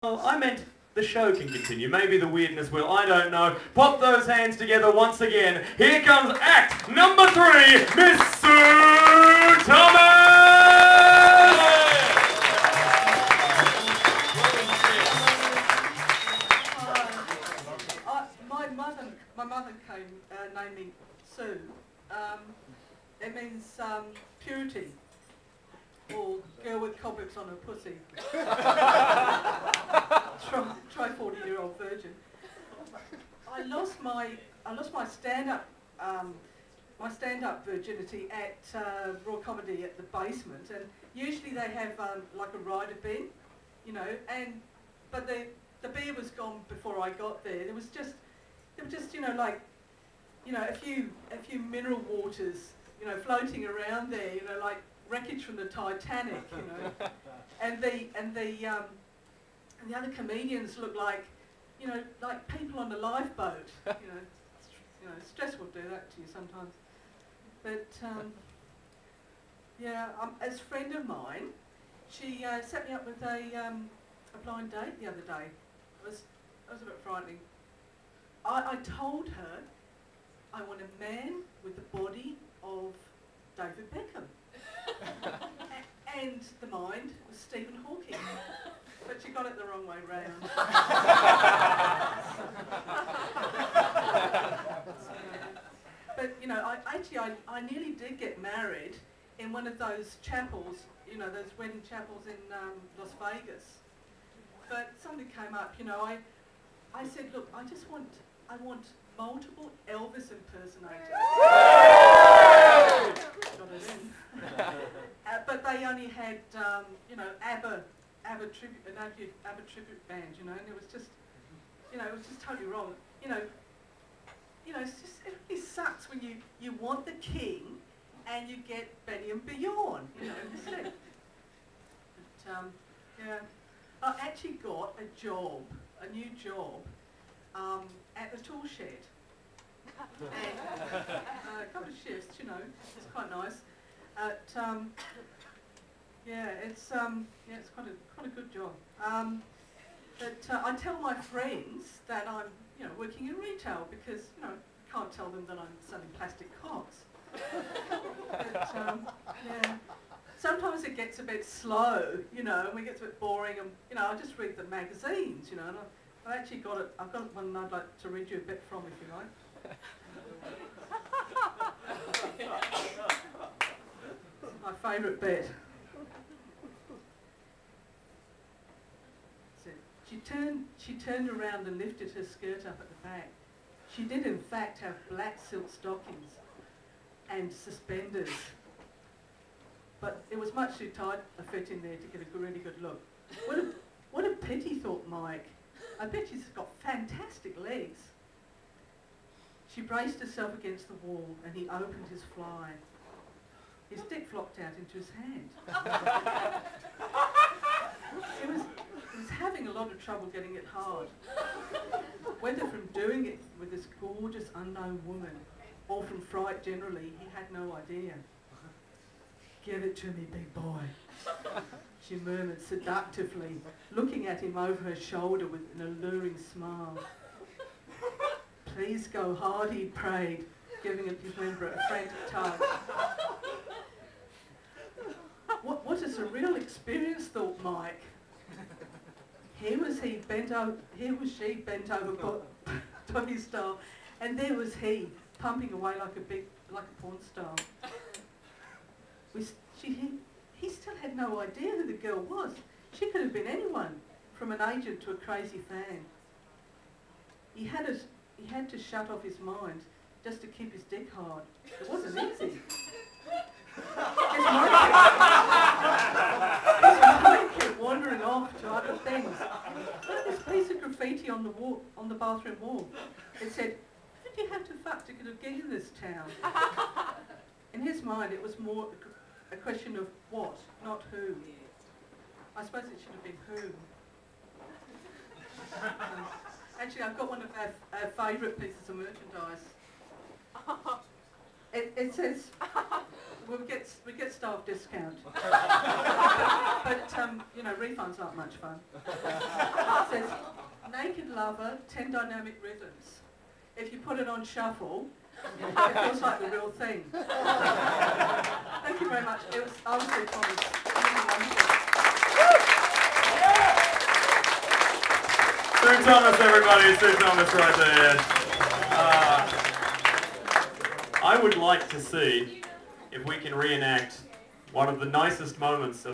Well, I meant the show can continue. Maybe the weirdness will. I don't know. Pop those hands together once again. Here comes act number 3, Miss Sue Thomas! My mother named me Sue. It means purity, or girl with cobwebs on her pussy. Try 40-year-old virgin. I lost my stand-up virginity at Royal Comedy at the basement, and usually they have like a rider bin, you know, but the beer was gone before I got there. There was just you know, like, you know, a few mineral waters, you know, floating around there, you know, like wreckage from the Titanic, you know, and the other comedians look like, you know, like people on a lifeboat, you know, stress will do that to you sometimes. But yeah, as a friend of mine, she set me up with a blind date the other day. It was a bit frightening. I told her I want a man with the body of David Beckham. And the mind was Stephen Hawking. But she got it the wrong way round. But, you know, I nearly did get married in one of those chapels, you know, those wedding chapels in Las Vegas. But something came up, you know, I said, look, I want multiple Elvis impersonators. Got it in. But they only had, you know, ABBA tribute band, you know, and it was just, you know, it was just totally wrong. You know, it's just, it really sucks when you want the king and you get Benny and Bjorn, you know, instead. But, yeah, I actually got a new job, at the tool shed. And a couple of shifts, you know, it's quite nice. Yeah, it's quite a good job. But I tell my friends that I'm, you know, working in retail because, you know, I can't tell them that I'm selling plastic cocks. But yeah, sometimes it gets a bit slow, you know, and it gets a bit boring, and you know, I just read the magazines, you know, and I've actually got it. I've got one I'd like to read you a bit from, if you like. My favourite bit. She turned around and lifted her skirt up at the back. She did in fact have black silk stockings and suspenders, but it was much too tight a fit in there to get a really good look. What a pity, thought Mike. I bet she's got fantastic legs. She braced herself against the wall and he opened his fly. His dick flopped out into his hand. He was having a lot of trouble getting it hard. Whether from doing it with this gorgeous unknown woman or from fright generally, he had no idea. Give it to me, big boy, she murmured seductively, looking at him over her shoulder with an alluring smile. Please go hard, he prayed, giving his member a frantic tug. What a surreal experience, thought Mike. Here was she bent over doggy style, and there was he pumping away like a porn star. He still had no idea who the girl was. She could have been anyone, from an agent to a crazy fan. He had to shut off his mind just to keep his dick hard. It wasn't easy. His mind kept wandering off to other things. Look at this piece of graffiti on the wall, on the bathroom wall. It said, "Who do you have to fuck to get a gig in this town?" In his mind, it was more a question of what, not who. I suppose it should have been whom. Actually, I've got one of our favourite pieces of merchandise. It says, we get staff discount. But you know, refunds aren't much fun. Lover, 10 Dynamic Rhythms. If you put it on shuffle, it feels like the real thing. Thank you very much. I was Sue Thomas. Really wonderful. Sue Thomas, everybody. Sue Thomas right there. I would like to see if we can reenact one of the nicest moments of